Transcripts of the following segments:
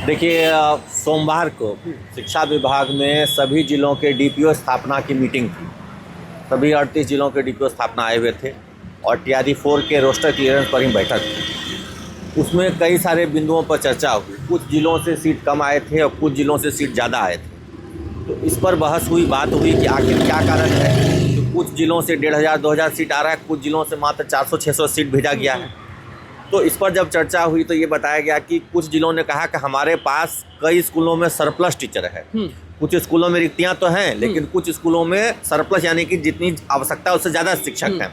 देखिए सोमवार को शिक्षा विभाग में सभी जिलों के डीपीओ स्थापना की मीटिंग थी। सभी 38 जिलों के डीपीओ स्थापना आए हुए थे और टीआरई 4 के रोस्टर क्लियरेंस पर ही बैठक थी। उसमें कई सारे बिंदुओं पर चर्चा हुई। कुछ जिलों से सीट कम आए थे और कुछ जिलों से सीट ज़्यादा आए थे। तो इस पर बहस हुई, बात हुई कि आखिर क्या कारण है। तो कुछ जिलों से 1500-2000 सीट आ रहा है, कुछ जिलों से मात्र 400-600 सीट भेजा गया है। तो इस पर जब चर्चा हुई तो ये बताया गया कि कुछ जिलों ने कहा कि हमारे पास कई स्कूलों में सरप्लस टीचर है, कुछ स्कूलों में रिक्तियां तो हैं लेकिन कुछ स्कूलों में सरप्लस यानी कि जितनी आवश्यकता है उससे ज़्यादा शिक्षक हैं,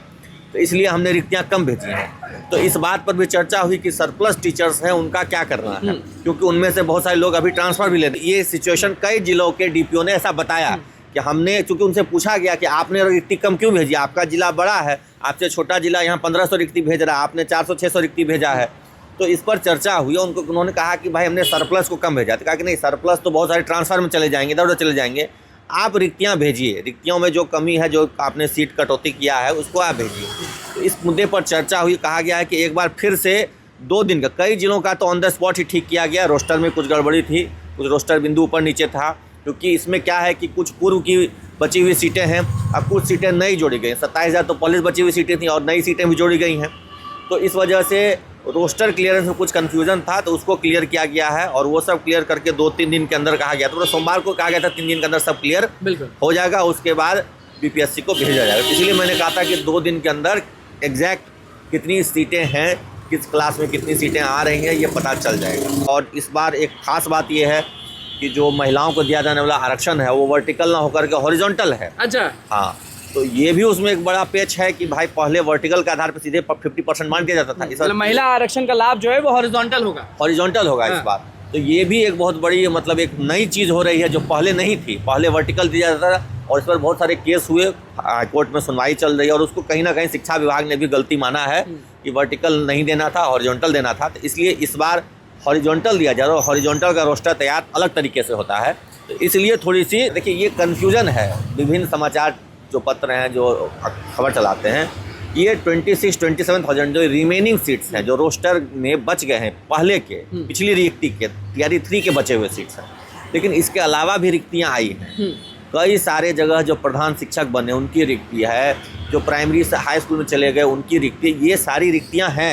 तो इसलिए हमने रिक्तियां कम भेजी हैं। तो इस बात पर भी चर्चा हुई कि सरप्लस टीचर्स हैं उनका क्या करना है, क्योंकि उनमें से बहुत सारे लोग अभी ट्रांसफ़र भी लेते। ये सिचुएशन कई जिलों के डीपीओ ने ऐसा बताया कि हमने, चूँकि उनसे पूछा गया कि आपने रिक्ति कम क्यों भेजी, आपका जिला बड़ा है, आपसे छोटा जिला यहाँ 1500 रिक्ति भेज रहा है, आपने 400-600 रिक्ति भेजा है। तो इस पर चर्चा हुई। उन्होंने कहा कि भाई हमने सरप्लस को कम भेजा। तो कहा कि नहीं, सरप्लस तो बहुत सारे ट्रांसफ़र में चले जाएंगे, इधर उधर चले जाएंगे, आप रिक्तियाँ भेजिए, रिक्तियों में जो कमी है, जो आपने सीट कटौती किया है उसको आप भेजिए। तो इस मुद्दे पर चर्चा हुई। कहा गया है कि एक बार फिर से 2 दिन का, कई जिलों का तो ऑन द स्पॉट ही ठीक किया गया। रोस्टर में कुछ गड़बड़ी थी, कुछ रोस्टर बिंदु ऊपर नीचे था, क्योंकि इसमें क्या है कि कुछ पूर्व की बची हुई सीटें हैं, अब कुछ सीटें नई जोड़ी गई। 27,000 तो पहले बची हुई सीटें थी और नई सीटें भी जोड़ी गई हैं। तो इस वजह से रोस्टर क्लियरेंस में कुछ कन्फ्यूजन था, तो उसको क्लियर किया गया है और वो सब क्लियर करके 2-3 दिन के अंदर कहा गया। तो सोमवार को कहा गया था 3 दिन के अंदर सब क्लियर हो जाएगा, उसके बाद बीपीएससी को भेजा जाएगा। इसलिए मैंने कहा था कि 2 दिन के अंदर एग्जैक्ट कितनी सीटें हैं, किस क्लास में कितनी सीटें आ रही हैं, ये पता चल जाएगा। और इस बार एक खास बात ये है कि जो महिलाओं को दिया जाने वाला आरक्षण है वो वर्टिकल ना होकर के हॉरिजॉन्टल है। अच्छा, हाँ, तो ये भी उसमें एक बड़ा पेच है कि भाई पहले वर्टिकल के आधार पर सीधे 50% मान दिया जाता था। इस बार महिला आरक्षण का लाभ जो है वो हॉरिजॉन्टल होगा। हॉरिजॉन्टल होगा इस बार। तो ये भी एक बहुत बड़ी मतलब एक नई चीज़ हो रही है जो पहले नहीं थी। पहले वर्टिकल दिया जाता था और इस पर बहुत सारे केस हुए, हाईकोर्ट में सुनवाई चल रही है और उसको कहीं ना कहीं शिक्षा विभाग ने भी गलती माना है कि वर्टिकल नहीं देना था, हॉरिजॉन्टल देना था। तो इसलिए इस बार हॉरिजॉन्टल दिया जा रहा है। हॉरिजॉन्टल का रोस्टर तैयार अलग तरीके से होता है, तो इसलिए थोड़ी सी देखिए ये कन्फ्यूजन है। विभिन्न समाचार जो पत्र हैं, जो खबर चलाते हैं, ये 26-27,000 जो रिमेनिंग सीट्स हैं, जो रोस्टर में बच गए हैं पहले के, पिछली रिक्ति के टीआरई 3 के बचे हुए सीट्स हैं। लेकिन इसके अलावा भी रिक्तियाँ आई हैं। कई सारे जगह जो प्रधान शिक्षक बने उनकी रिक्ति है, जो प्राइमरी से हाई स्कूल में चले गए उनकी रिक्ति, ये सारी रिक्तियाँ हैं।